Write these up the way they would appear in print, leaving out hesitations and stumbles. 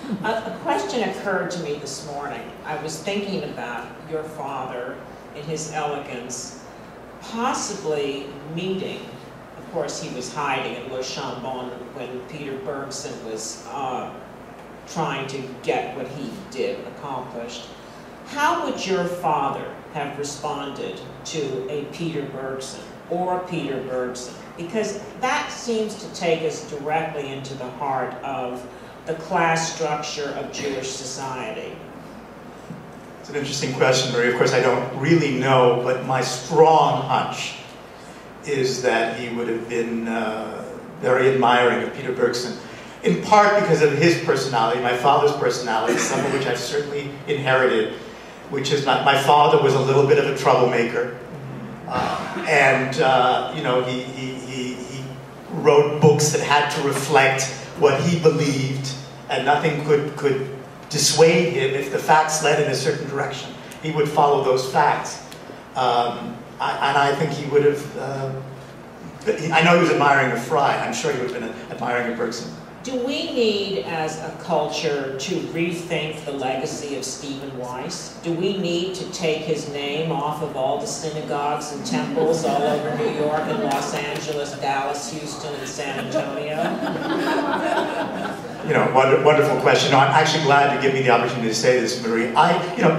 A question occurred to me this morning. I was thinking about your father in his elegance, possibly meeting, of course he was hiding at Le Chambon when Peter Bergson was trying to get what he did accomplished. How would your father have responded to a Peter Bergson or Peter Bergson? Because that seems to take us directly into the heart of the class structure of Jewish society. It's an interesting question, Marie. Of course, I don't really know, but my strong hunch is that he would have been very admiring of Peter Bergson, in part because of his personality, my father's personality, some of which I've certainly inherited, which is not, my father was a little bit of a troublemaker, you know, he wrote books that had to reflect what he believed, and nothing could dissuade him if the facts led in a certain direction. He would follow those facts. And I think he would have, I know he was admiring of Fry, I'm sure he would have been admiring of Bergson. Do we need, as a culture, to rethink the legacy of Stephen Weiss? Do we need to take his name off of all the synagogues and temples all over New York and Los Angeles, Dallas, Houston, and San Antonio? You know, wonderful question. No, I'm actually glad to give me the opportunity to say this, Marie. You know,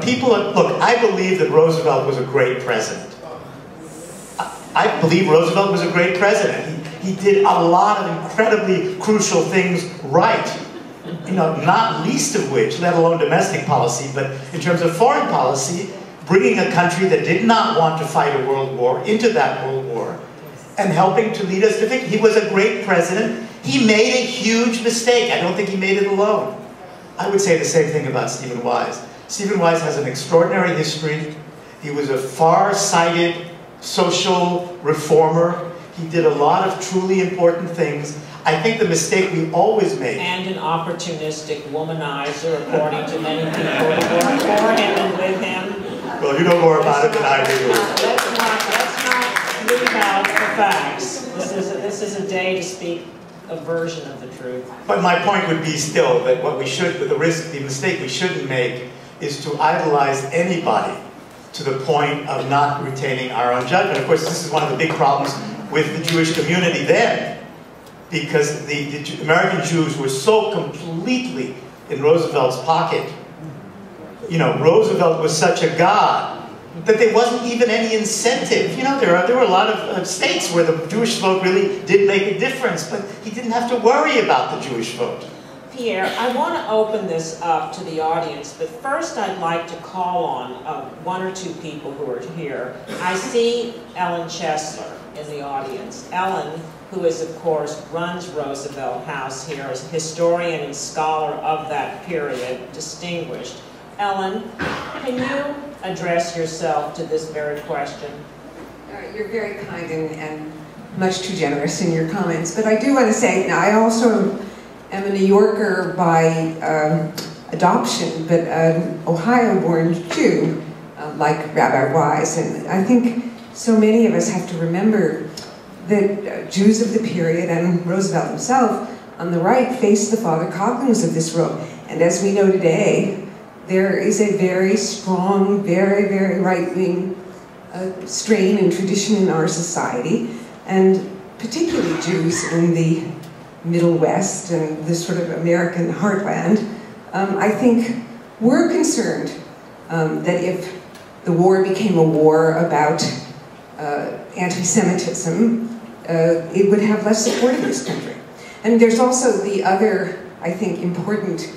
look, I believe that Roosevelt was a great president. I believe Roosevelt was a great president. He did a lot of incredibly crucial things right. You know, not least of which, let alone domestic policy, but in terms of foreign policy, bringing a country that did not want to fight a world war into that world war and helping to lead us to victory. He was a great president. He made a huge mistake. I don't think he made it alone. I would say the same thing about Stephen Weiss. Stephen Weiss has an extraordinary history. He was a far-sighted social reformer. He did a lot of truly important things. I think the mistake we always make... And an opportunistic womanizer, according to many people who worked for him and with him. Well, you know more about it than I do. Let's not leave out the facts. This is a day to speak a version of the truth. But my point would be still that what we should, the mistake we shouldn't make is to idolize anybody to the point of not retaining our own judgment. Of course, this is one of the big problems with the Jewish community then, because the American Jews were so completely in Roosevelt's pocket. You know, Roosevelt was such a god that there wasn't even any incentive. You know, there were a lot of states where the Jewish vote really did make a difference, but he didn't have to worry about the Jewish vote. Pierre, I want to open this up to the audience, but first I'd like to call on one or two people who are here. I see Ellen Chesler in the audience. Ellen, who is, of course, runs Roosevelt House here as a historian and scholar of that period, distinguished. Ellen, can you address yourself to this very question? You're very kind and much too generous in your comments, but I do want to say, now I also am a New Yorker by adoption, but an Ohio-born Jew, like Rabbi Wise, and I think so many of us have to remember that Jews of the period, and Roosevelt himself, on the right, faced the Father Coughlins of this world. And as we know today, there is a very strong, very, very right-wing strain and tradition in our society, and particularly Jews in the Middle West and this sort of American heartland. I think we're concerned that if the war became a war about anti-Semitism, it would have less support in this country. And there's also the other, I think, important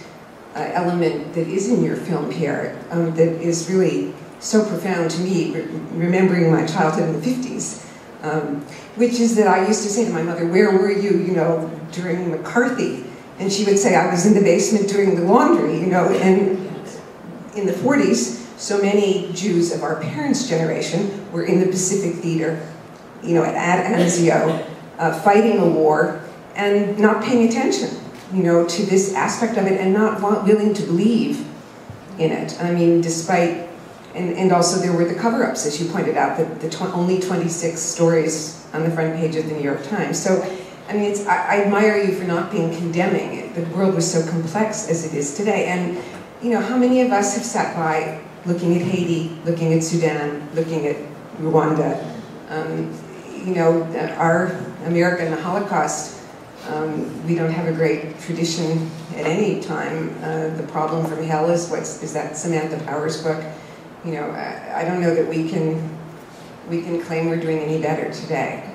element that is in your film, Pierre, that is really so profound to me, remembering my childhood in the 50s, which is that I used to say to my mother, where were you, you know, during McCarthy? And she would say, I was in the basement doing the laundry, you know, and in the 40s, so many Jews of our parents' generation were in the Pacific Theater, you know, at Anzio, fighting a war and not paying attention, you know, to this aspect of it and not willing to believe in it. I mean, despite, and also there were the cover-ups, as you pointed out, only 26 stories on the front page of the New York Times. So, I mean, I admire you for not being condemning. the world was so complex as it is today. And, you know, how many of us have sat by looking at Haiti, looking at Sudan, looking at Rwanda? You know, our America and the Holocaust, we don't have a great tradition at any time. The Problem from Hell is that Samantha Power's book. You know, I don't know that we can claim we're doing any better today.